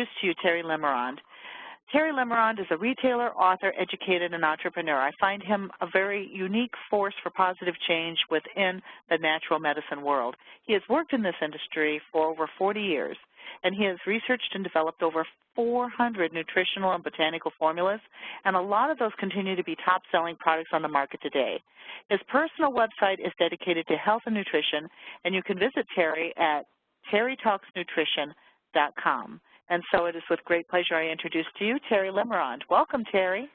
To you, Terry Lemerond. Terry Lemerond is a retailer, author, educator, and entrepreneur. I find him a very unique force for positive change within the natural medicine world. He has worked in this industry for over 40 years, and he has researched and developed over 400 nutritional and botanical formulas, and a lot of those continue to be top-selling products on the market today. His personal website is dedicated to health and nutrition, and you can visit Terry at terrytalksnutrition.com. And so it is with great pleasure I introduce to you Terry Lemerond. Welcome, Terry.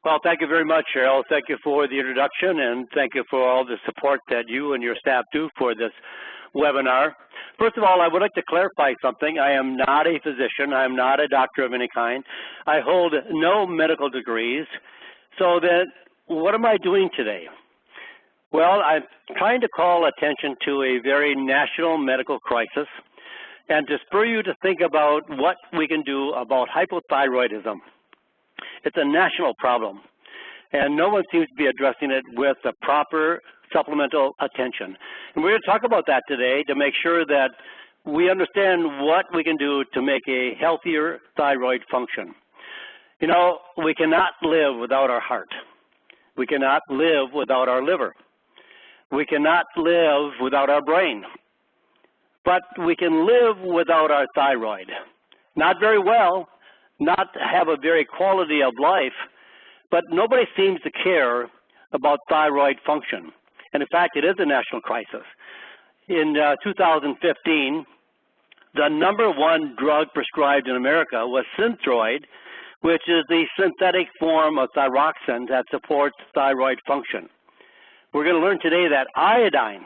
Well, thank you very much, Cheryl. Thank you for the introduction, and thank you for all the support that you and your staff do for this webinar. First of all, I would like to clarify something. I am not a physician. I am not a doctor of any kind. I hold no medical degrees. So then what am I doing today? Well, I'm trying to call attention to a very national medical crisis and to spur you to think about what we can do about hypothyroidism. It's a national problem, and no one seems to be addressing it with the proper supplemental attention. And we're going to talk about that today to make sure that we understand what we can do to make a healthier thyroid function. You know, we cannot live without our heart. We cannot live without our liver. We cannot live without our brain. But we can live without our thyroid. Not very well, not have a very quality of life, but nobody seems to care about thyroid function. And in fact, it is a national crisis. In 2015, the #1 drug prescribed in America was Synthroid, which is the synthetic form of thyroxine that supports thyroid function. We're going to learn today that iodine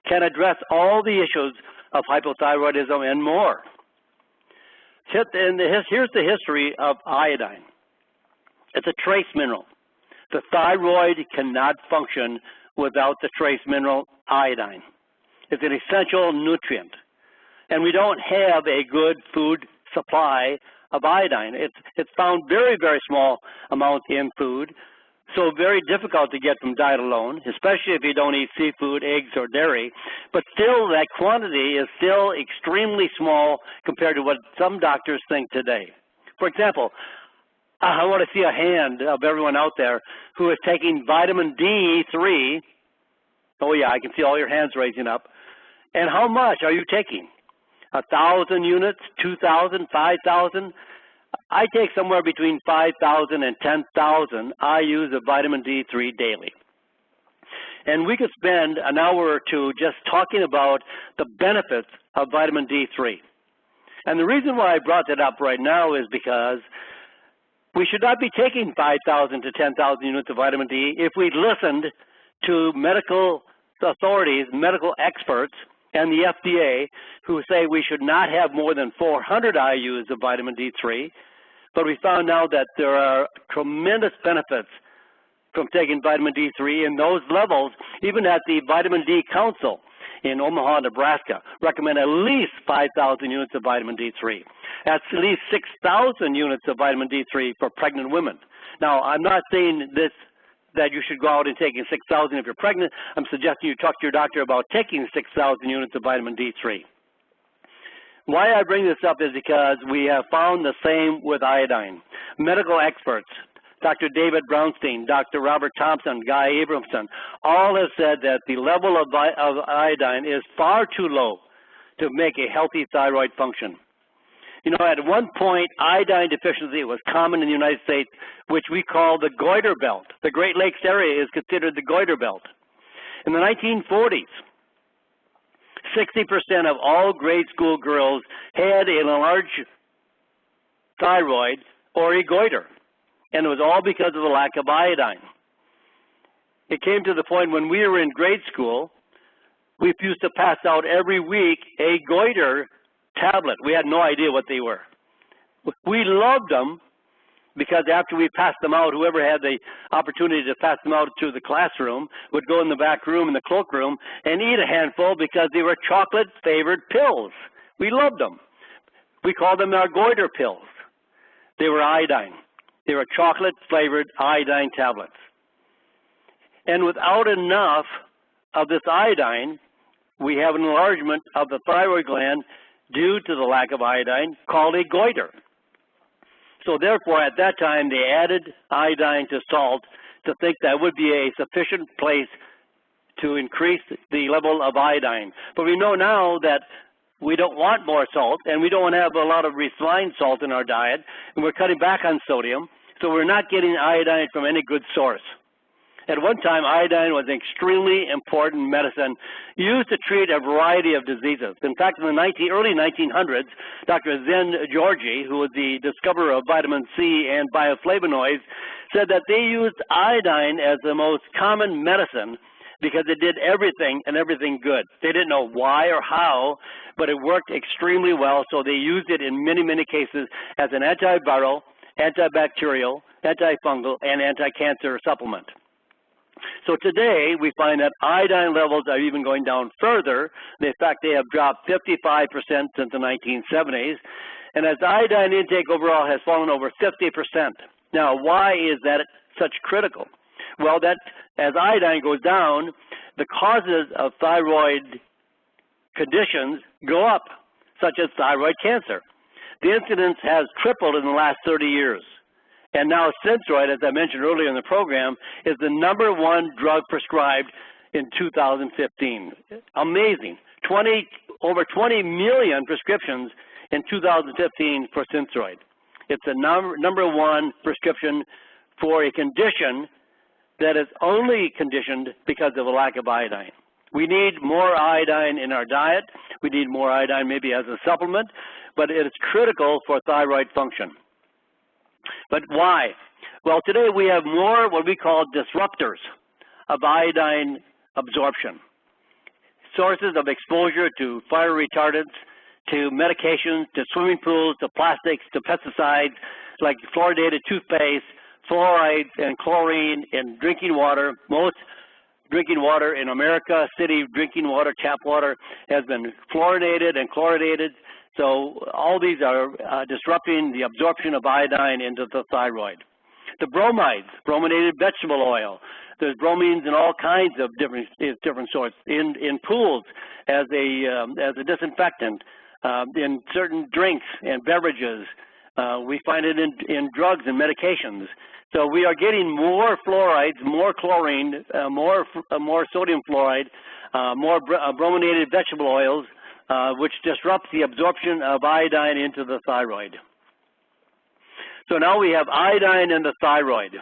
can address all the issues of hypothyroidism and more. Here's the history of iodine. It's a trace mineral. The thyroid cannot function without the trace mineral iodine. It's an essential nutrient. And we don't have a good food supply of iodine. It's found very, very small amounts in food, so very difficult to get from diet alone, especially if you don't eat seafood, eggs, or dairy. But still, that quantity is still extremely small compared to what some doctors think today. For example, I want to see a hand of everyone out there who is taking vitamin D3. Oh, yeah, I can see all your hands raising up. And how much are you taking? 1,000 units, 2,000, 5,000? I take somewhere between 5,000 and 10,000 IUs of vitamin D3 daily. And we could spend an hour or two just talking about the benefits of vitamin D3. And the reason why I brought that up right now is because we should not be taking 5,000 to 10,000 units of vitamin D if we listened to medical authorities, medical experts, and the FDA, who say we should not have more than 400 IUs of vitamin D3. But we found out that there are tremendous benefits from taking vitamin D3, and those levels, even at the Vitamin D Council in Omaha, Nebraska, recommend at least 5,000 units of vitamin D3. That's at least 6,000 units of vitamin D3 for pregnant women. Now, I'm not saying this that you should go out and taking 6,000 if you're pregnant. I'm suggesting you talk to your doctor about taking 6,000 units of vitamin D3. Why I bring this up is because we have found the same with iodine. Medical experts, Dr. David Brownstein, Dr. Robert Thompson, Guy Abramson, all have said that the level of iodine is far too low to make a healthy thyroid function. You know, at one point, iodine deficiency was common in the United States, which we call the goiter belt. The Great Lakes area is considered the goiter belt. In the 1940s, 60% of all grade school girls had an enlarged thyroid or a goiter, and it was all because of the lack of iodine. It came to the point when we were in grade school, we used to pass out every week a goiter tablet. We had no idea what they were. We loved them because after we passed them out, whoever had the opportunity to pass them out to the classroom would go in the back room, in the cloakroom, and eat a handful because they were chocolate-flavored pills. We loved them. We called them our goiter pills. They were iodine. They were chocolate-flavored iodine tablets. And without enough of this iodine, we have an enlargement of the thyroid gland, due to the lack of iodine called a goiter. So therefore, at that time, they added iodine to salt to think that would be a sufficient place to increase the level of iodine. But we know now that we don't want more salt, and we don't want to have a lot of refined salt in our diet, and we're cutting back on sodium, so we're not getting iodine from any good source. At one time, iodine was an extremely important medicine used to treat a variety of diseases. In fact, in the early 1900s, Dr. Zen Georgi, who was the discoverer of vitamin C and bioflavonoids, said that they used iodine as the most common medicine because it did everything and everything good. They didn't know why or how, but it worked extremely well, so they used it in many, many cases as an antiviral, antibacterial, antifungal, and anti-cancer supplement. So today, we find that iodine levels are even going down further. In fact, they have dropped 55% since the 1970s. And as iodine intake overall has fallen over 50%. Now, why is that such critical? Well, that as iodine goes down, the causes of thyroid conditions go up, such as thyroid cancer. The incidence has tripled in the last 30 years. And now Synthroid, as I mentioned earlier in the program, is the #1 drug prescribed in 2015. Amazing. Over 20 million prescriptions in 2015 for Synthroid. It's the #1 prescription for a condition that is only conditioned because of a lack of iodine. We need more iodine in our diet. We need more iodine maybe as a supplement, but it is critical for thyroid function. But why? Well, today we have more what we call disruptors of iodine absorption. Sources of exposure to fire retardants, to medications, to swimming pools, to plastics, to pesticides, like fluoridated toothpaste, fluoride and chlorine in drinking water. Most drinking water in America, city drinking water, tap water, has been fluoridated and chloridated. So all these are disrupting the absorption of iodine into the thyroid. The bromides, brominated vegetable oil. There's bromines in all kinds of different sorts. In pools as a disinfectant, in certain drinks and beverages. We find it in drugs and medications. So we are getting more fluorides, more chlorine, more sodium fluoride, more brominated vegetable oils, which disrupts the absorption of iodine into the thyroid. So now we have iodine in the thyroid.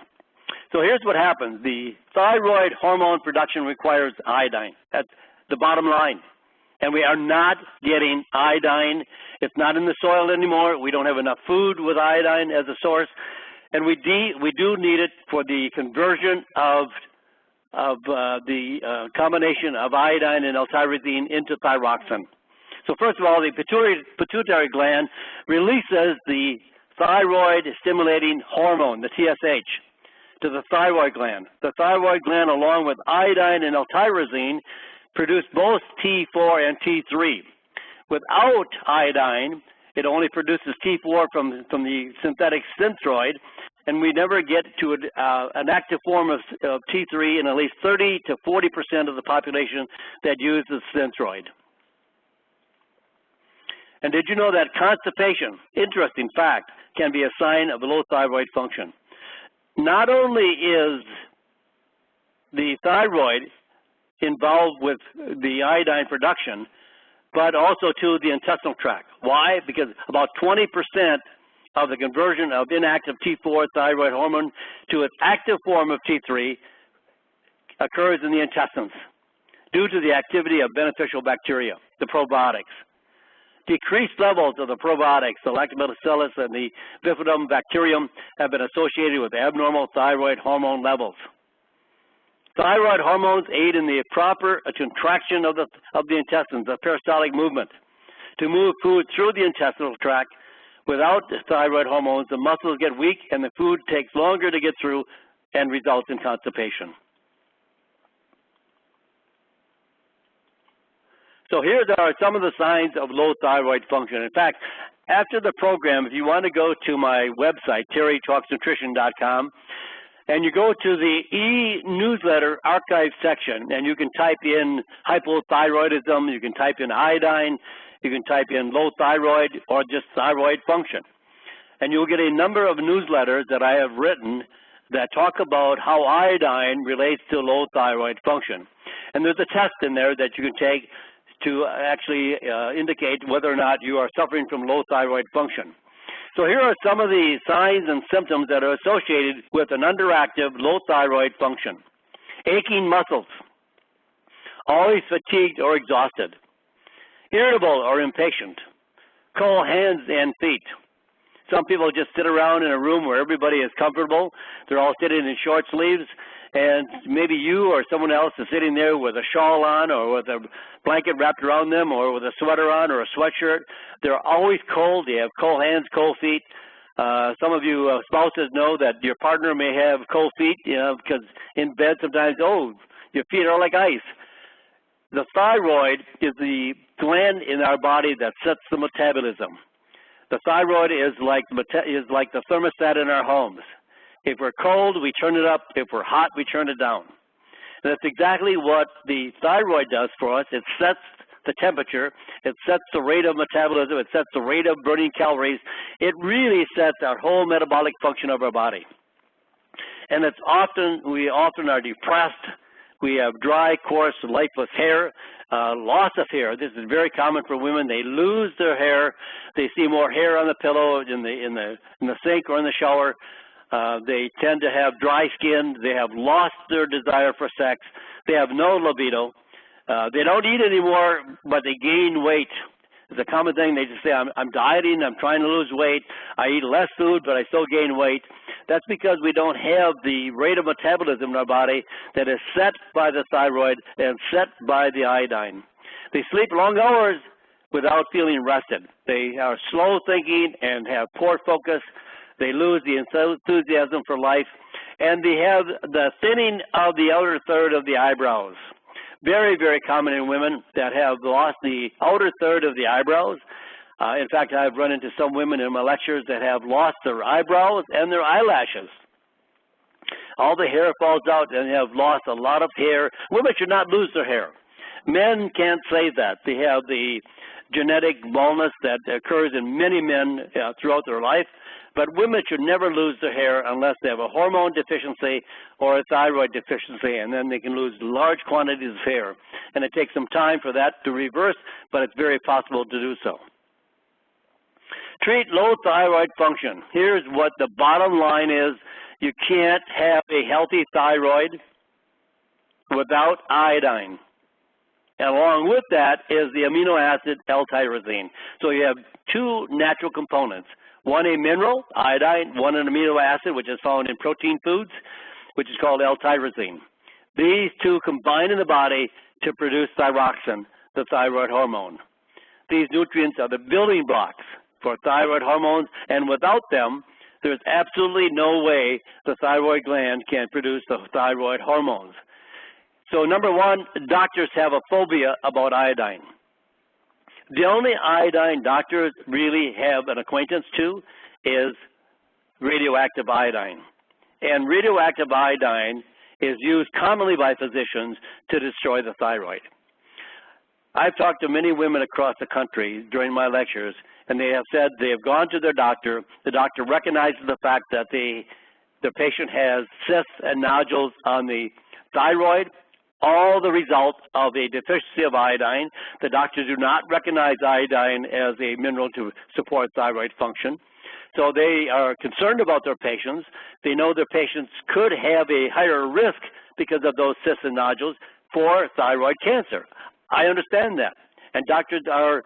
So here's what happens. The thyroid hormone production requires iodine. That's the bottom line. And we are not getting iodine. It's not in the soil anymore. We don't have enough food with iodine as a source. And we do need it for the conversion of the combination of iodine and L-tyrosine into thyroxine. So first of all, the pituitary gland releases the thyroid-stimulating hormone, the TSH, to the thyroid gland. The thyroid gland, along with iodine and L-tyrosine, produce both T4 and T3. Without iodine, it only produces T4 from the synthetic Synthroid, and we never get to an active form of T3 in at least 30 to 40% of the population that uses Synthroid. And did you know that constipation, interesting fact, can be a sign of low thyroid function? Not only is the thyroid involved with the iodine production, but also to the intestinal tract. Why? Because about 20% of the conversion of inactive T4 thyroid hormone to its active form of T3 occurs in the intestines due to the activity of beneficial bacteria, the probiotics. Decreased levels of the probiotics, the Lactobacillus and the Bifidobacterium, have been associated with abnormal thyroid hormone levels. Thyroid hormones aid in the proper contraction of the intestines, the peristaltic movement. To move food through the intestinal tract, without the thyroid hormones, the muscles get weak and the food takes longer to get through and results in constipation. So here are some of the signs of low thyroid function. In fact, after the program, if you want to go to my website, terrytalksnutrition.com, and you go to the e-newsletter archive section, and you can type in hypothyroidism, you can type in iodine, You can type in low thyroid or just thyroid function. And you'll get a number of newsletters that I have written that talk about how iodine relates to low thyroid function. And there's a test in there that you can take to actually indicate whether or not you are suffering from low thyroid function. So here are some of the signs and symptoms that are associated with an underactive low thyroid function. Aching muscles, always fatigued or exhausted, irritable or impatient, cold hands and feet. Some people just sit around in a room where everybody is comfortable. They're all sitting in short sleeves, and maybe you or someone else is sitting there with a shawl on or with a blanket wrapped around them or with a sweater on or a sweatshirt. They're always cold. They have cold hands, cold feet. Some of you spouses know that your partner may have cold feet, because in bed sometimes, your feet are like ice. The thyroid is the gland in our body that sets the metabolism. The thyroid is like the thermostat in our homes. If we're cold, we turn it up. If we're hot, we turn it down. And that's exactly what the thyroid does for us. It sets the temperature. It sets the rate of metabolism. It sets the rate of burning calories. It really sets our whole metabolic function of our body. And we often are depressed. We have dry, coarse, lifeless hair, loss of hair. This is very common for women. They lose their hair. They see more hair on the pillow, in the sink, or in the shower. They tend to have dry skin. They have lost their desire for sex. They have no libido. They don't eat anymore, but they gain weight. It's a common thing. They just say, I'm dieting, I'm trying to lose weight, I eat less food, but I still gain weight. That's because we don't have the rate of metabolism in our body that is set by the thyroid and set by the iodine. They sleep long hours without feeling rested. They are slow thinking and have poor focus. They lose the enthusiasm for life, and they have the thinning of the outer third of the eyebrows. Very, very common in women that have lost the outer third of the eyebrows. In fact, I've run into some women in my lectures that have lost their eyebrows and their eyelashes. All the hair falls out and have lost a lot of hair. Women should not lose their hair. Men can't say that. They have the genetic baldness that occurs in many men throughout their life. But women should never lose their hair unless they have a hormone deficiency or a thyroid deficiency, and then they can lose large quantities of hair. And it takes some time for that to reverse, but it's very possible to do so. Treat low thyroid function. Here's what the bottom line is. You can't have a healthy thyroid without iodine. And along with that is the amino acid L-tyrosine. So you have two natural components. One a mineral, iodine, one an amino acid, which is found in protein foods, which is called L-tyrosine. These two combine in the body to produce thyroxine, the thyroid hormone. These nutrients are the building blocks for thyroid hormones, and without them, there's absolutely no way the thyroid gland can produce the thyroid hormones. So number one, doctors have a phobia about iodine. The only iodine doctors really have an acquaintance to is radioactive iodine. And radioactive iodine is used commonly by physicians to destroy the thyroid. I've talked to many women across the country during my lectures, and they have said they have gone to their doctor. The doctor recognizes the fact that the patient has cysts and nodules on the thyroid, all the results of a deficiency of iodine. The doctors do not recognize iodine as a mineral to support thyroid function. So they are concerned about their patients. They know their patients could have a higher risk because of those cysts and nodules for thyroid cancer. I understand that. And doctors are,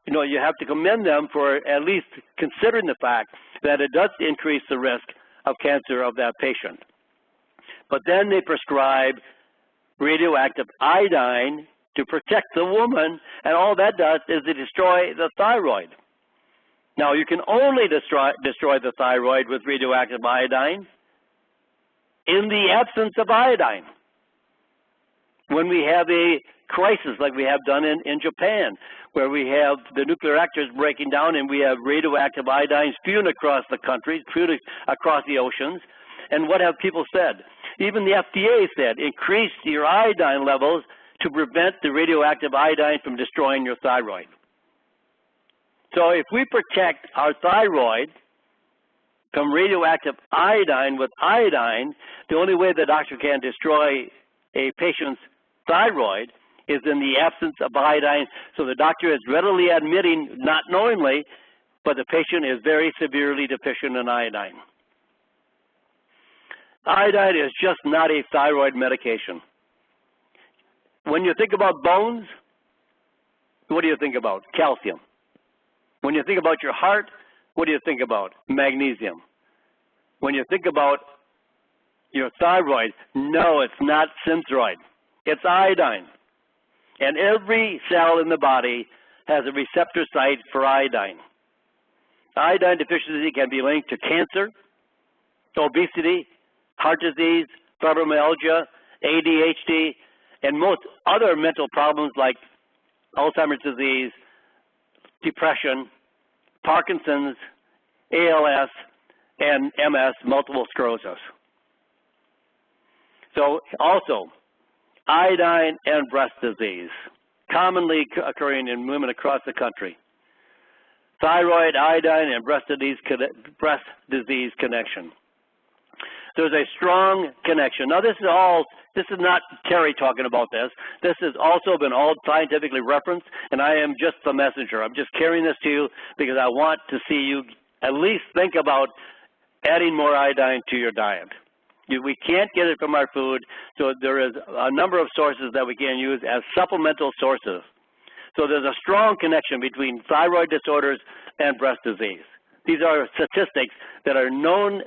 you have to commend them for at least considering the fact that it does increase the risk of cancer of that patient. But then they prescribe radioactive iodine to protect the woman, and all that does is to destroy the thyroid. Now, you can only destroy the thyroid with radioactive iodine in the absence of iodine. When we have a crisis like we have done in Japan, where we have the nuclear reactors breaking down and we have radioactive iodine spewing across the country, spewing across the oceans, and what have people said? Even the FDA said, increase your iodine levels to prevent the radioactive iodine from destroying your thyroid. So if we protect our thyroid from radioactive iodine with iodine, the only way the doctor can destroy a patient's thyroid is in the absence of iodine. So the doctor is readily admitting, not knowingly, but the patient is very severely deficient in iodine. Iodine is just not a thyroid medication. When you think about bones, what do you think about? Calcium. When you think about your heart, what do you think about? Magnesium. When you think about your thyroid, no, it's not synthroid. It's iodine. And every cell in the body has a receptor site for iodine. Iodine deficiency can be linked to cancer, obesity, heart disease, fibromyalgia, ADHD, and most other mental problems like Alzheimer's disease, depression, Parkinson's, ALS, and MS, multiple sclerosis. So also, iodine and breast disease, commonly occurring in women across the country. Thyroid, iodine, and breast disease connection. There's a strong connection. Now this is not Terry talking about this. This has also been all scientifically referenced, and I am just the messenger. I'm just carrying this to you because I want to see you at least think about adding more iodine to your diet. We can't get it from our food, so there is a number of sources that we can use as supplemental sources. So there's a strong connection between thyroid disorders and breast disease. These are statistics that are known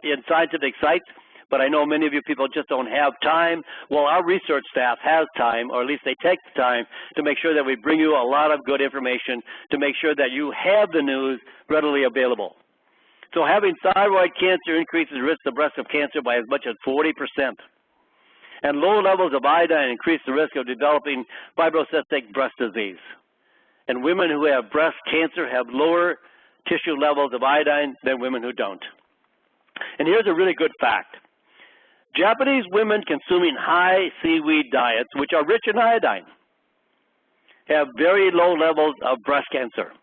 in scientific sites, but I know many of you people just don't have time. Well, our research staff has time, or at least they take the time to make sure that we bring you a lot of good information to make sure that you have the news readily available. So having thyroid cancer increases the risk of breast cancer by as much as 40%. And low levels of iodine increase the risk of developing fibrocystic breast disease. And women who have breast cancer have lower tissue levels of iodine than women who don't. And here's a really good fact. Japanese women consuming high seaweed diets, which are rich in iodine, have very low levels of breast cancer.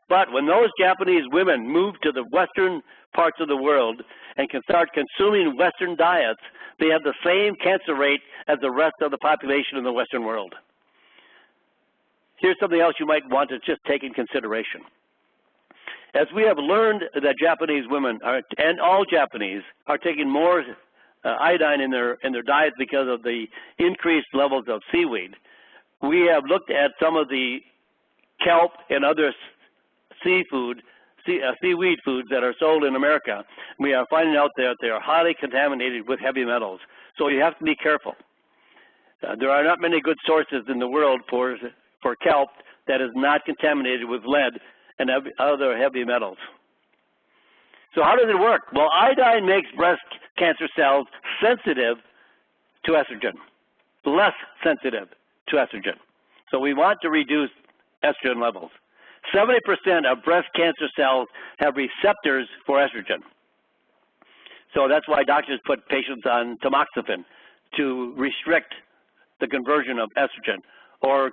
But when those Japanese women move to the western parts of the world and can start consuming Western diets, they have the same cancer rate as the rest of the population in the Western world. Here's something else you might want to just take in consideration. As we have learned that Japanese women, and all Japanese, are taking more iodine in their diet because of the increased levels of seaweed, we have looked at some of the kelp and other seaweed foods that are sold in America. We are finding out that they are highly contaminated with heavy metals. So you have to be careful. There are not many good sources in the world for kelp that is not contaminated with lead and other heavy metals. So how does it work? Well, iodine makes breast cancer cells sensitive to estrogen, less sensitive to estrogen. So we want to reduce estrogen levels. 70% of breast cancer cells have receptors for estrogen. So that's why doctors put patients on tamoxifen to restrict the conversion of estrogen, or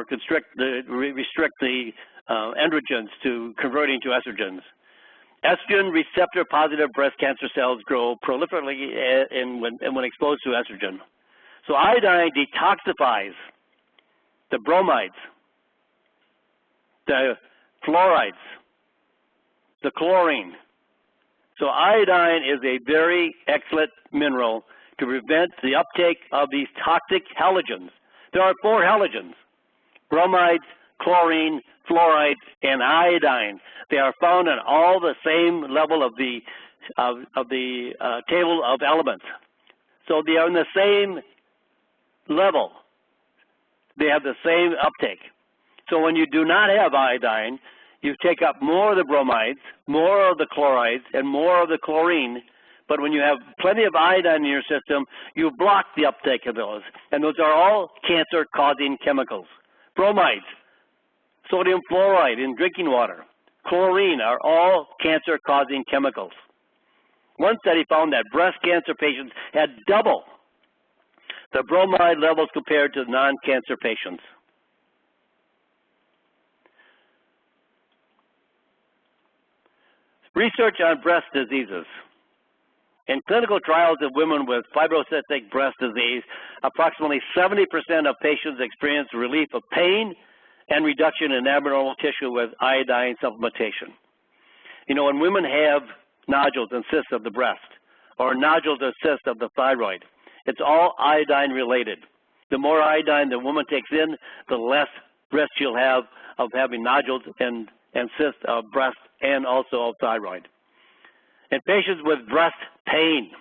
restrict the androgens to converting to estrogens. Estrogen receptor positive breast cancer cells grow proliferately when exposed to estrogen. So iodine detoxifies the bromides, the fluorides, the chlorine. So iodine is a very excellent mineral to prevent the uptake of these toxic halogens. There are 4 halogens: bromides, chlorine, fluorides, and iodine. They are found on all the same level of the table of elements. So they are in the same level. They have the same uptake. So when you do not have iodine, you take up more of the bromides, more of the chlorides, and more of the chlorine. But when you have plenty of iodine in your system, you block the uptake of those. And those are all cancer-causing chemicals. Bromides, sodium fluoride in drinking water, chlorine are all cancer-causing chemicals. One study found that breast cancer patients had double the bromide levels compared to non-cancer patients. Research on breast diseases. In clinical trials of women with fibrocystic breast disease, approximately 70% of patients experience relief of pain and reduction in abnormal tissue with iodine supplementation. You know, when women have nodules and cysts of the breast, or nodules or cysts of the thyroid, it's all iodine related. The more iodine the woman takes in, the less risk she'll have of having nodules and cysts of breast and also of thyroid. In patients with breast pain,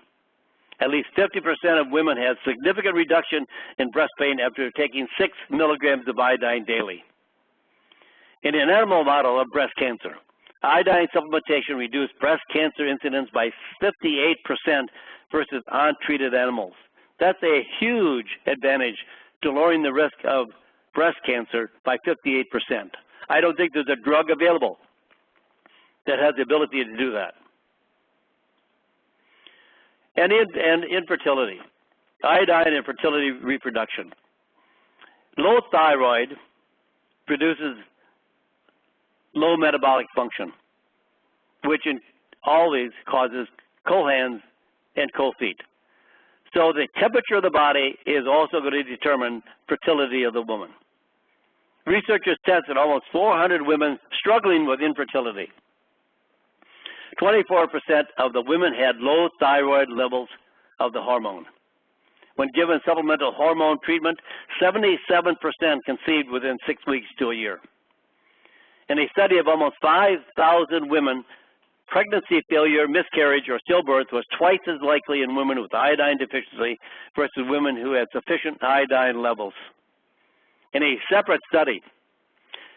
at least 50% of women have significant reduction in breast pain after taking 6 milligrams of iodine daily. In an animal model of breast cancer, iodine supplementation reduced breast cancer incidence by 58% versus untreated animals. That's a huge advantage to lowering the risk of breast cancer by 58%. I don't think there's a drug available that has the ability to do that. And infertility, iodine and fertility reproduction. Low thyroid produces low metabolic function, which always causes cold hands and cold feet. So the temperature of the body is also going to determine fertility of the woman. Researchers tested almost 400 women struggling with infertility. 24% of the women had low thyroid levels of the hormone. When given supplemental hormone treatment, 77% conceived within 6 weeks to a year. In a study of almost 5,000 women, pregnancy failure, miscarriage, or stillbirth was twice as likely in women with iodine deficiency versus women who had sufficient iodine levels. In a separate study,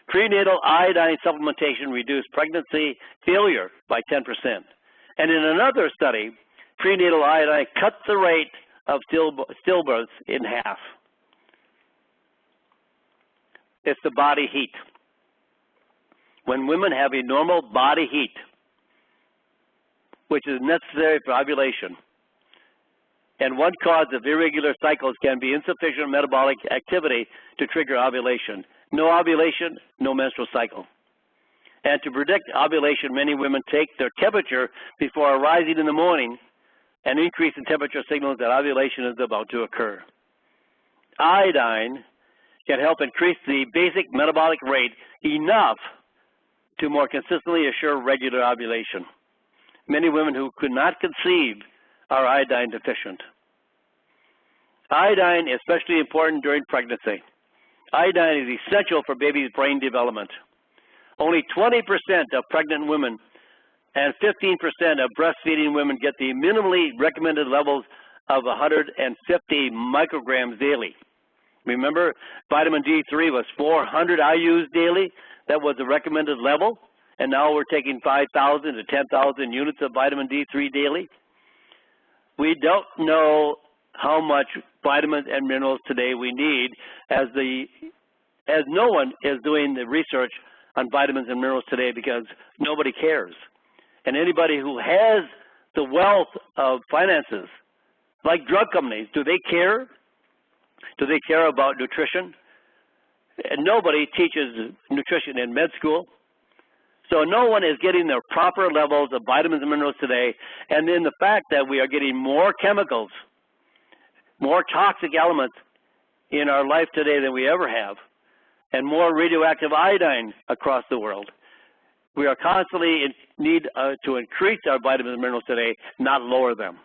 prenatal iodine supplementation reduced pregnancy failure by 10%. And in another study, prenatal iodine cut the rate of stillbirths in half. It's the body heat. When women have a normal body heat, which is necessary for ovulation, and one cause of irregular cycles can be insufficient metabolic activity to trigger ovulation. No ovulation, no menstrual cycle. And to predict ovulation, many women take their temperature before arising in the morning. An increase in temperature signals that ovulation is about to occur. Iodine can help increase the basic metabolic rate enough to more consistently assure regular ovulation. Many women who could not conceive are iodine deficient. Iodine is especially important during pregnancy. Iodine is essential for baby's brain development. Only 20% of pregnant women and 15% of breastfeeding women get the minimally recommended levels of 150 micrograms daily. Remember, vitamin D3 was 400 IUs daily. That was the recommended level. And now we're taking 5,000 to 10,000 units of vitamin D3 daily. We don't know how much vitamins and minerals today we need, as no one is doing the research on vitamins and minerals today because nobody cares. And anybody who has the wealth of finances, like drug companies, do they care? Do they care about nutrition? And nobody teaches nutrition in med school. So no one is getting their proper levels of vitamins and minerals today. And then the fact that we are getting more chemicals, more toxic elements in our life today than we ever have, and more radioactive iodine across the world. We are constantly in need to increase our vitamins and minerals today, not lower them.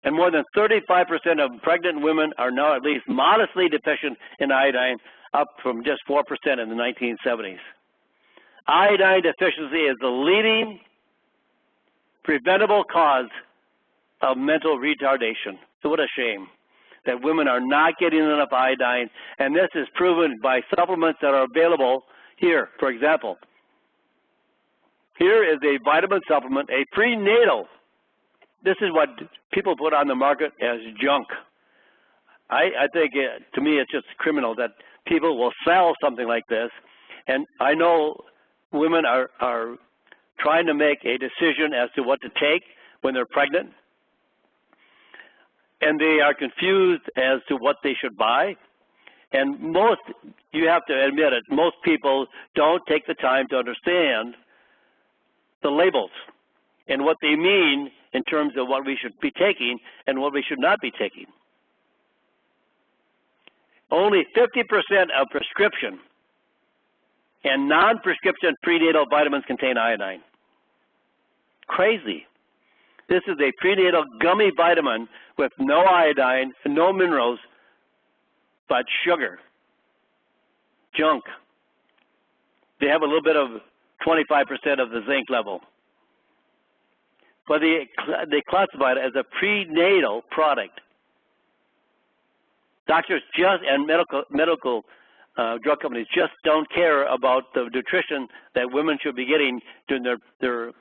And more than 35% of pregnant women are now at least modestly deficient in iodine, up from just 4% in the 1970s. Iodine deficiency is the leading preventable cause of mental retardation. So what a shame that women are not getting enough iodine, and this is proven by supplements that are available here. For example, here is a vitamin supplement, a prenatal. This is what people put on the market as junk. I think, to me, it's just criminal that people will sell something like this. And I know women are trying to make a decision as to what to take when they're pregnant, and they are confused as to what they should buy. And most, you have to admit it, most people don't take the time to understand the labels and what they mean in terms of what we should be taking and what we should not be taking. Only 50% of prescription and non-prescription prenatal vitamins contain iodine. Crazy. This is a prenatal gummy vitamin with no iodine, no minerals, but sugar, junk. They have a little bit of 25% of the zinc level. But they classify it as a prenatal product. Doctors and medical drug companies just don't care about the nutrition that women should be getting during their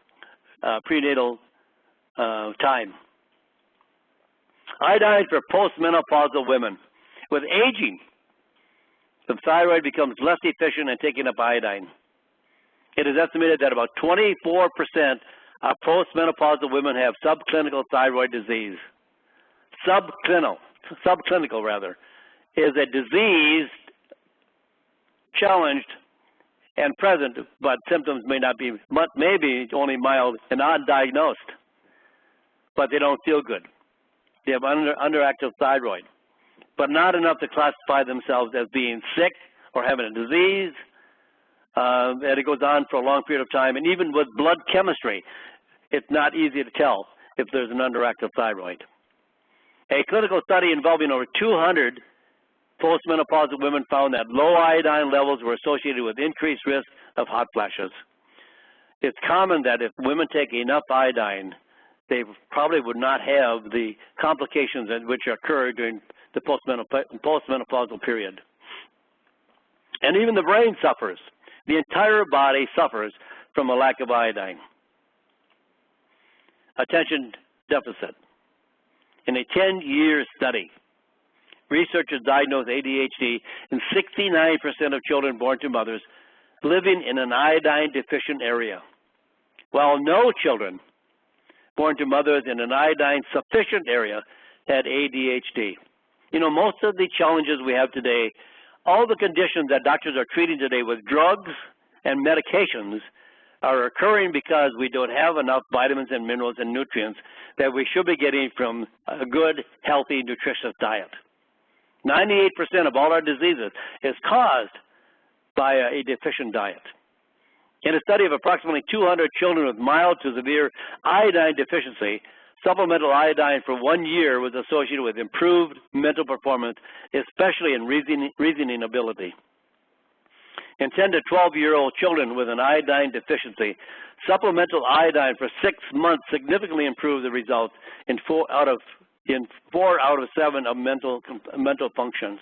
prenatal time. Iodine for postmenopausal women. With aging, the thyroid becomes less efficient in taking up iodine. It is estimated that about 24% of postmenopausal women have subclinical thyroid disease. Subclinical rather, is a disease challenged and present, but symptoms may not be, maybe only mild and undiagnosed, but they don't feel good. They have underactive thyroid, but not enough to classify themselves as being sick or having a disease, and it goes on for a long period of time. And even with blood chemistry, it's not easy to tell if there's an underactive thyroid. A clinical study involving over 200 postmenopausal women found that low iodine levels were associated with increased risk of hot flashes. It's common that if women take enough iodine, they probably would not have the complications which occur during the postmenopausal period. And even the brain suffers. The entire body suffers from a lack of iodine. Attention deficit. In a 10-year study, researchers diagnosed ADHD in 69% of children born to mothers living in an iodine-deficient area, while no children born to mothers in an iodine-sufficient area had ADHD. You know, most of the challenges we have today, all the conditions that doctors are treating today with drugs and medications are occurring because we don't have enough vitamins and minerals and nutrients that we should be getting from a good, healthy, nutritious diet. 98% of all our diseases is caused by a deficient diet. In a study of approximately 200 children with mild to severe iodine deficiency, supplemental iodine for 1 year was associated with improved mental performance, especially in reasoning ability. In 10 to 12-year-old children with an iodine deficiency, supplemental iodine for 6 months significantly improved the results in 4 out of 7 of mental functions.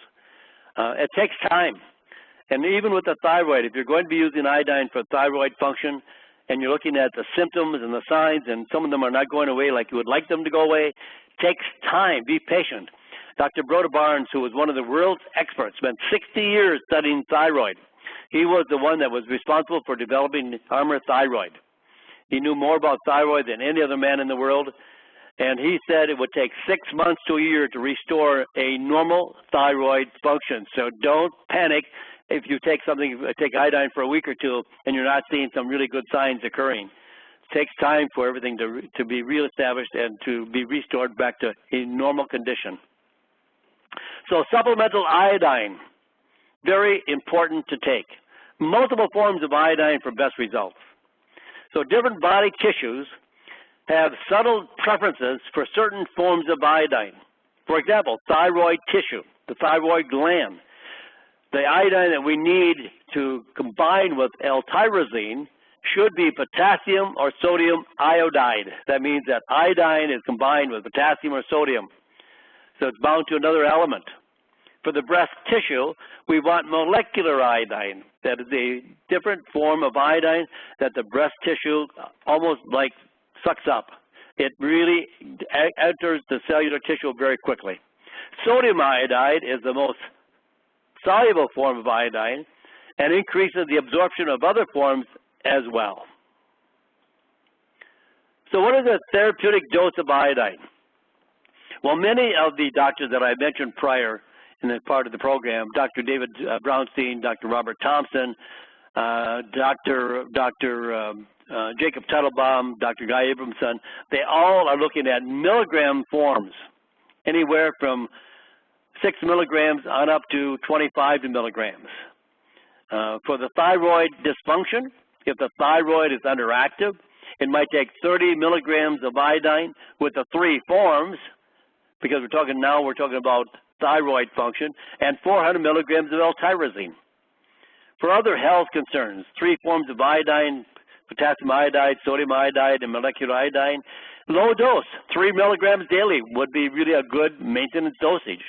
It takes time. And even with the thyroid, if you're going to be using iodine for thyroid function and you're looking at the symptoms and the signs and some of them are not going away like you would like them to go away, it takes time. Be patient. Dr. Broda Barnes, who was one of the world's experts, spent 60 years studying thyroid. He was the one that was responsible for developing Armour Thyroid. He knew more about thyroid than any other man in the world, and he said it would take 6 months to a year to restore a normal thyroid function. So don't panic if you take iodine for a week or two and you're not seeing some really good signs occurring. It takes time for everything to be reestablished and to be restored back to a normal condition. So supplemental iodine, very important to take. Multiple forms of iodine for best results. So different body tissues have subtle preferences for certain forms of iodine. For example, thyroid tissue, the thyroid gland. The iodine that we need to combine with L-tyrosine should be potassium or sodium iodide. That means that iodine is combined with potassium or sodium. So it's bound to another element. For the breast tissue, we want molecular iodine. That is a different form of iodine that the breast tissue almost like sucks up. It really enters the cellular tissue very quickly. Sodium iodide is the most soluble form of iodine and increases the absorption of other forms as well. So what is a therapeutic dose of iodine? Well, many of the doctors that I mentioned prior in the part of the program, Dr. David Brownstein, Dr. Robert Thompson, Dr. Jacob Teitelbaum, Dr. Guy Abramson, they all are looking at milligram forms, anywhere from 6 milligrams on up to 25 milligrams. For the thyroid dysfunction, if the thyroid is underactive, it might take 30 milligrams of iodine with the 3 forms, because we're talking about thyroid function, and 400 milligrams of L-tyrosine. For other health concerns, 3 forms of iodine, potassium iodide, sodium iodide, and molecular iodine, low dose, 3 milligrams daily would be really a good maintenance dosage.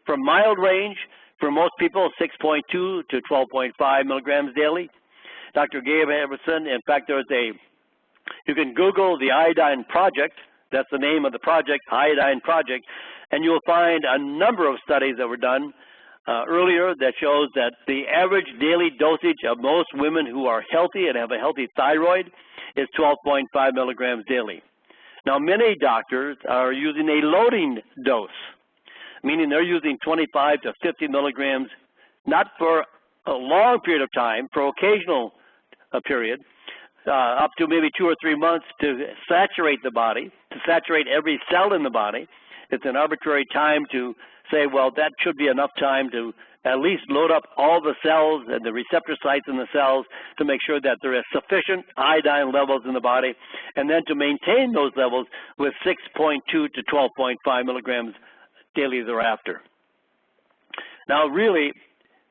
For mild range, for most people, 6.2 to 12.5 milligrams daily. Dr. Gabe Emerson, in fact, you can Google the Iodine Project, that's the name of the project, Iodine Project, and you'll find a number of studies that were done earlier that shows that the average daily dosage of most women who are healthy and have a healthy thyroid is 12.5 milligrams daily. Now, many doctors are using a loading dose, meaning they're using 25 to 50 milligrams, not for a long period of time, for occasional period, up to maybe 2 or 3 months to saturate the body, to saturate every cell in the body. It's an arbitrary time to say, well, that should be enough time to at least load up all the cells and the receptor sites in the cells to make sure that there is sufficient iodine levels in the body, and then to maintain those levels with 6.2 to 12.5 milligrams daily thereafter. Now, really,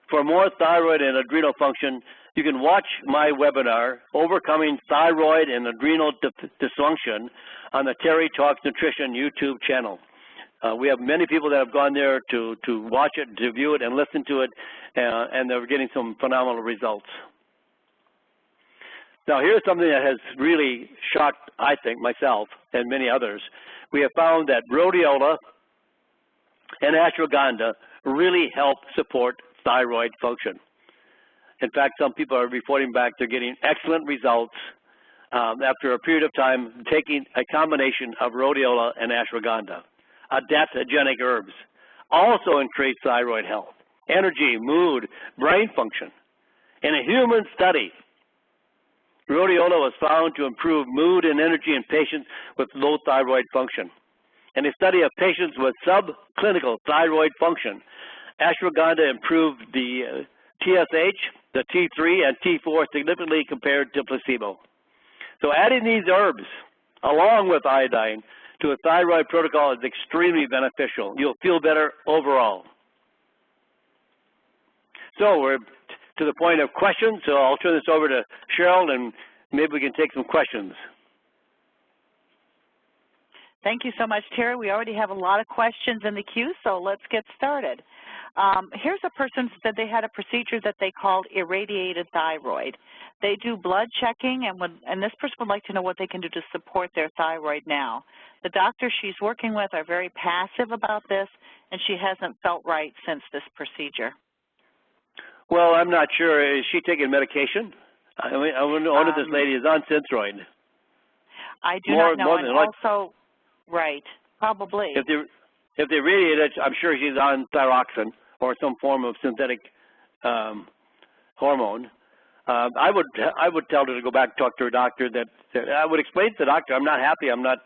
for more thyroid and adrenal function, you can watch my webinar, Overcoming Thyroid and Adrenal Dysfunction, on the Terry Talks Nutrition YouTube channel. We have many people that have gone there to watch it, to view it, and listen to it, and they're getting some phenomenal results. Now, here's something that has really shocked, I think, myself and many others. We have found that rhodiola and ashwagandha really help support thyroid function. In fact, some people are reporting back they're getting excellent results after a period of time taking a combination of rhodiola and ashwagandha. Adaptogenic herbs also increase thyroid health, energy, mood, brain function. In a human study, rhodiola was found to improve mood and energy in patients with low thyroid function. In a study of patients with subclinical thyroid function, ashwagandha improved the TSH, the T3, and T4 significantly compared to placebo. So adding these herbs along with iodine to a thyroid protocol is extremely beneficial. You'll feel better overall. So we're to the point of questions, so I'll turn this over to Cheryl, and maybe we can take some questions. Thank you so much, Terry. We already have a lot of questions in the queue, so let's get started. Here's a person who said they had a procedure that they called irradiated thyroid. They do blood checking, and this person would like to know what they can do to support their thyroid now. The doctors she's working with are very passive about this, and she hasn't felt right since this procedure. Well, I'm not sure. Is she taking medication? I mean, I wonder if this lady is on Synthroid. I do not know. And also, right, probably. If they radiate it, I'm sure she's on thyroxine or some form of synthetic hormone. I would tell her to go back and talk to her doctor. That I would explain to the doctor, I'm not happy. I'm not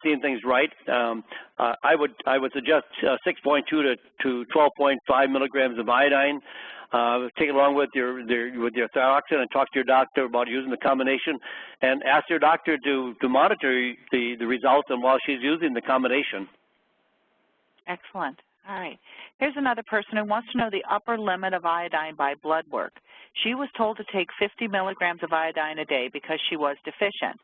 seeing things right. I would suggest 6.2 to 12.5 milligrams of iodine. Take it along with your thyroxine and talk to your doctor about using the combination, and ask your doctor to monitor the results and while she's using the combination. Excellent. All right. Here's another person who wants to know the upper limit of iodine by blood work. She was told to take 50 milligrams of iodine a day because she was deficient.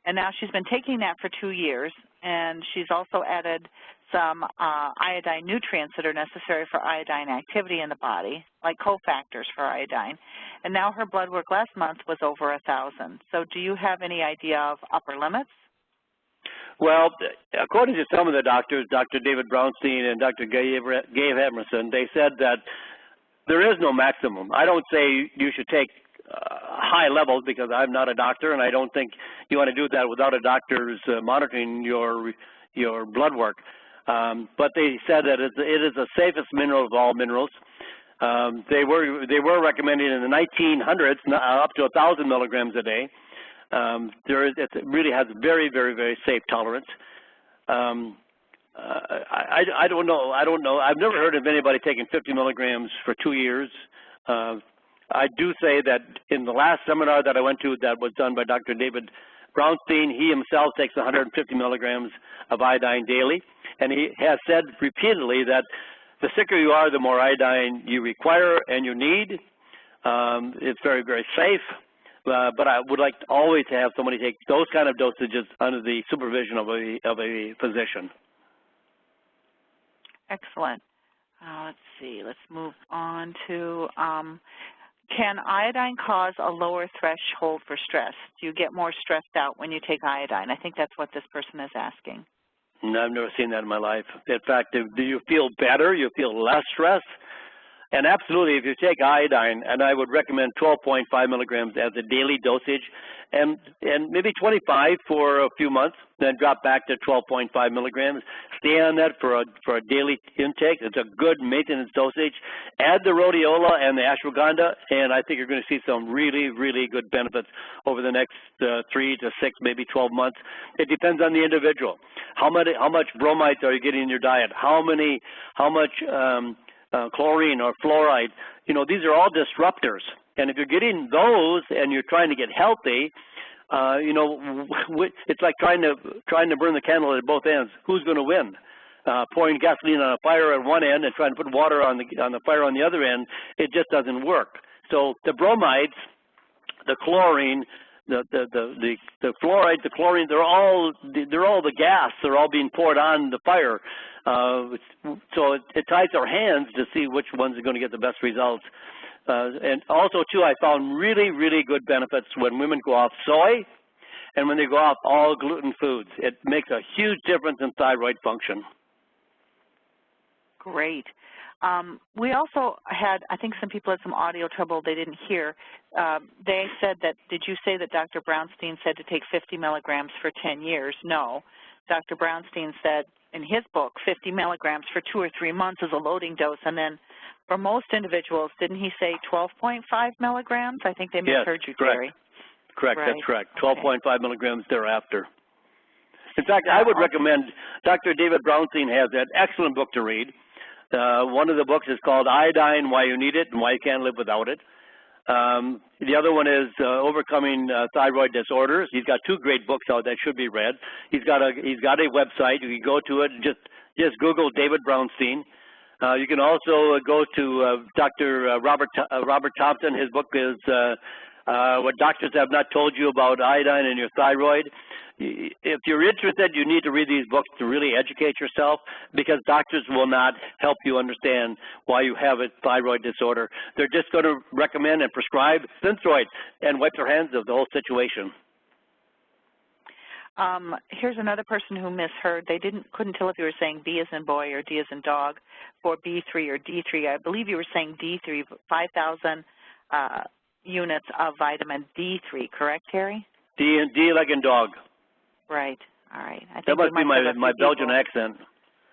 And now she's been taking that for 2 years, and she's also added some iodine nutrients that are necessary for iodine activity in the body, like cofactors for iodine. And now her blood work last month was over 1,000. So do you have any idea of upper limits? Well, according to some of the doctors, Dr. David Brownstein and Dr. Gabe Emerson, they said that there is no maximum. I don't say you should take high levels because I'm not a doctor, and I don't think you want to do that without a doctor's monitoring your blood work. But they said that it is the safest mineral of all minerals. They were recommending in the 1900s up to 1,000 milligrams a day. It really has very, very, very safe tolerance. I don't know. I've never heard of anybody taking 50 milligrams for 2 years. I do say that in the last seminar that I went to that was done by Dr. David Brownstein, he himself takes 150 milligrams of iodine daily, and he has said repeatedly that the sicker you are, the more iodine you require and you need. It's very, very safe, but I would like to always have somebody take those kind of dosages under the supervision of a physician. Excellent. Let's see. Let's move on to can iodine cause a lower threshold for stress? Do you get more stressed out when you take iodine? I think that's what this person is asking. No, I've never seen that in my life. In fact, do you feel better? You feel less stress? And absolutely, if you take iodine, and I would recommend 12.5 milligrams as a daily dosage, and maybe 25 for a few months, then drop back to 12.5 milligrams. Stay on that for a daily intake. It's a good maintenance dosage. Add the rhodiola and the ashwagandha, and I think you're going to see some really, really good benefits over the next 3 to 6, maybe 12 months. It depends on the individual. How much bromides are you getting in your diet? How much chlorine or fluoride? You know, these are all disruptors. And if you're getting those and you're trying to get healthy, you know, it's like trying to burn the candle at both ends. Who's going to win? Pouring gasoline on a fire at one end and trying to put water on the fire on the other end, it just doesn't work. So the bromides, the chlorine, the fluoride, the chlorine, they're all the gas. They're all being poured on the fire. So it ties our hands to see which ones are going to get the best results. And also, too, I found really, really good benefits when women go off soy and when they go off all gluten foods. It makes a huge difference in thyroid function. Great. We also had, I think some people had some audio trouble they didn't hear. They said that, did you say that Dr. Brownstein said to take 50 milligrams for 10 years? No. Dr. Brownstein said in his book 50 milligrams for 2 or 3 months is a loading dose, and then for most individuals, didn't he say 12.5 milligrams? I think they misheard you, Terry. Correct, right. That's correct. 12.5 milligrams thereafter. In fact, I would recommend, Dr. David Brownstein has an excellent book to read. One of the books is called Iodine, Why You Need It and Why You Can't Live Without It. The other one is Overcoming Thyroid Disorders. He's got 2 great books out that should be read. He's got a website. You can go to it and just Google David Brownstein. You can also go to Dr. Robert Thompson. His book is What Doctors Have Not Told You About Iodine and Your Thyroid. If you're interested, you need to read these books to really educate yourself, because doctors will not help you understand why you have a thyroid disorder. They're just going to recommend and prescribe Synthroid and wipe their hands of the whole situation. Here's another person who misheard. They couldn't tell if you were saying B as in boy or D as in dog for B3 or D3. I believe you were saying D3, 5,000 units of vitamin D3, correct, Terry? D like in dog. Right. All right. I think that must be my Belgian accent.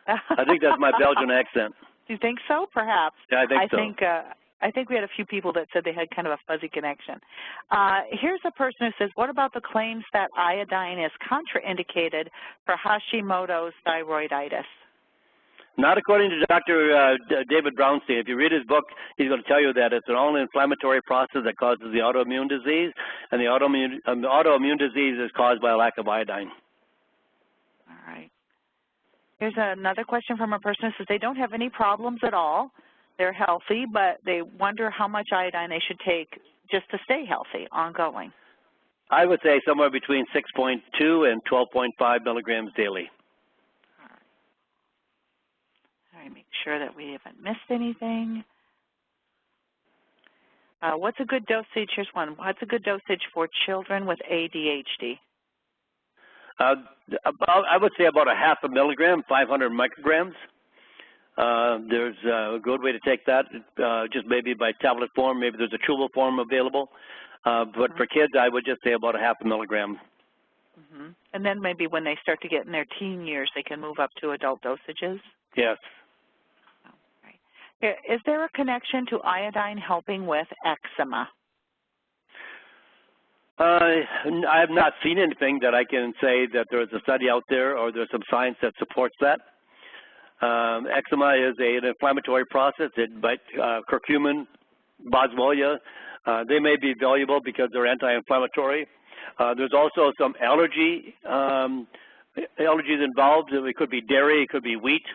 I think that's my Belgian accent. Do you think so? Perhaps. Yeah, I think so. I think we had a few people that said they had kind of a fuzzy connection. Here's a person who says, what about the claims that iodine is contraindicated for Hashimoto's thyroiditis? Not according to Dr. David Brownstein. If you read his book, he's going to tell you that it's an all-inflammatory process that causes the autoimmune disease, and the autoimmune disease is caused by a lack of iodine. All right. Here's another question from a person who says they don't have any problems at all. They're healthy, but they wonder how much iodine they should take just to stay healthy, ongoing. I would say somewhere between 6.2 and 12.5 milligrams daily. All right, make sure that we haven't missed anything. What's a good dosage? Here's one. What's a good dosage for children with ADHD? I would say about a half a milligram, 500 micrograms. There's a good way to take that, just maybe by tablet form. Maybe there's a chewable form available. But for kids, I would just say about a half a milligram. And then maybe when they start to get in their teen years, they can move up to adult dosages? Yes. Right. Is there a connection to iodine helping with eczema? I have not seen anything that I can say that there's a study out there or there's some science that supports that. Eczema is an inflammatory process. Curcumin, boswellia, they may be valuable because they're anti-inflammatory. There's also some allergies involved. It could be dairy, it could be wheat.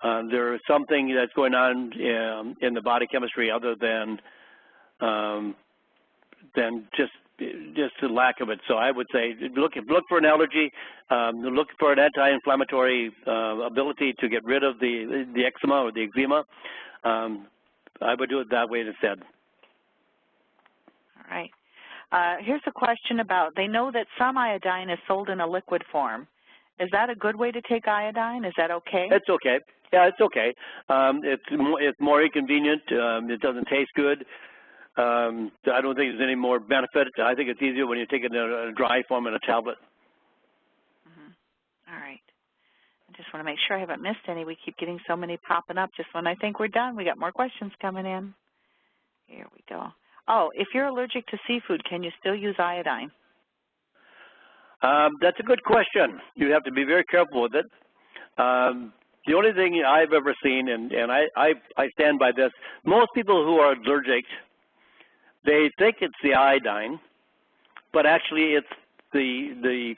There's something that's going on in the body chemistry other than just the lack of it. So I would say look for an allergy, look for an anti-inflammatory ability to get rid of the eczema or the eczema. I would do it that way instead. All right. Here's a question about, they know that some iodine is sold in a liquid form. Is that a good way to take iodine? Is that okay? It's okay. Yeah, it's okay. It's more inconvenient. It doesn't taste good. I don't think there's any more benefit. I think it's easier when you take it in a dry form in a tablet. All right. I just want to make sure I haven't missed any. We keep getting so many popping up just when I think we're done. We got more questions coming in. Here we go. Oh, if you're allergic to seafood, can you still use iodine? That's a good question. You have to be very careful with it. The only thing I've ever seen, and I stand by this, most people who are allergic, they think it's the iodine, but actually it's the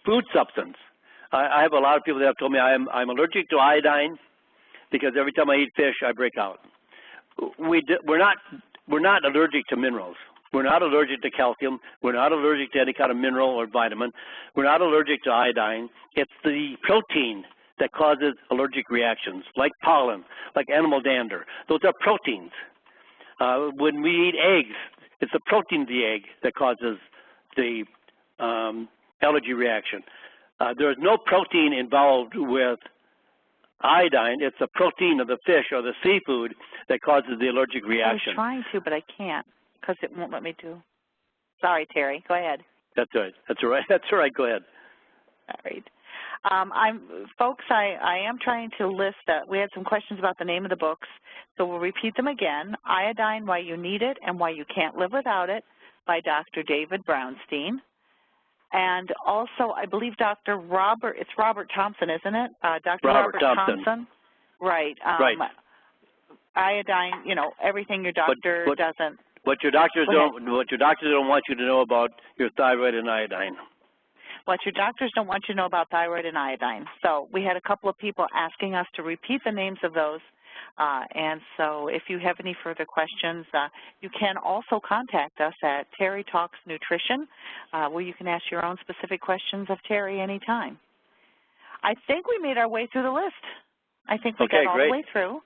food substance. I have a lot of people that have told me I'm allergic to iodine because every time I eat fish, I break out. We're not allergic to minerals. We're not allergic to calcium. We're not allergic to any kind of mineral or vitamin. We're not allergic to iodine. It's the protein that causes allergic reactions, like pollen, like animal dander. Those are proteins. When we eat eggs, it's the protein of the egg that causes the allergy reaction. There is no protein involved with iodine. It's the protein of the fish or the seafood that causes the allergic reaction. I'm trying to, but I can't because it won't let me do. Sorry, Terry. Go ahead. That's all right. That's all right. That's all right. Go ahead. All right. Folks, I am trying to list that. We had some questions about the name of the books, so we'll repeat them again. Iodine, Why You Need It and Why You Can't Live Without It by Dr. David Brownstein. And also, I believe it's Robert Thompson, isn't it? Dr. Robert Thompson. Right. Right. Iodine, everything your doctor doesn't. What your doctors don't want you to know about your thyroid and iodine. What your doctors don't want you to know about thyroid and iodine. So we had a couple of people asking us to repeat the names of those. And so if you have any further questions, you can also contact us at Terry Talks Nutrition, where you can ask your own specific questions of Terry anytime. I think we made our way through the list. I think we got all the way through.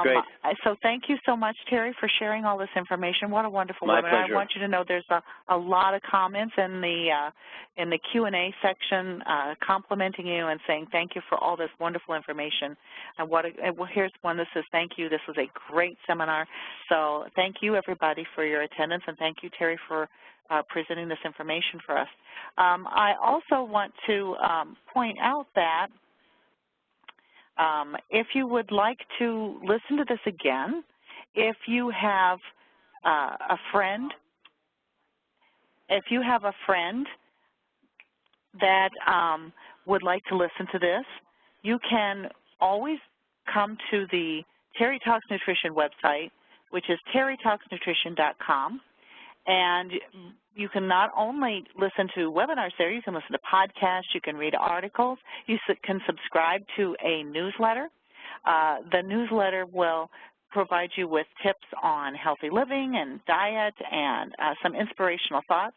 Great. So thank you so much, Terry, for sharing all this information. What a wonderful webinar. Pleasure. I want you to know there's a lot of comments in the Q&A section complimenting you and saying thank you for all this wonderful information. And here's one that says thank you. This was a great seminar. So thank you, everybody, for your attendance, and thank you, Terry, for presenting this information for us. I also want to point out that if you would like to listen to this again, if you have a friend that would like to listen to this, you can always come to the Terry Talks Nutrition website, which is terrytalksnutrition.com, and you can not only listen to webinars there, you can listen to podcasts, you can read articles, you can subscribe to a newsletter. The newsletter will provide you with tips on healthy living and diet and some inspirational thoughts.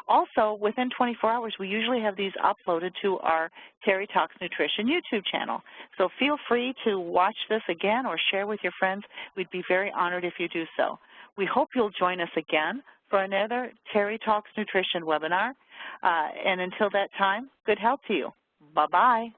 Also, within 24 hours, we usually have these uploaded to our Terry Talks Nutrition YouTube channel. So feel free to watch this again or share with your friends. We'd be very honored if you do so. We hope you'll join us again for another Terry Talks Nutrition webinar. And until that time, good health to you. Bye-bye.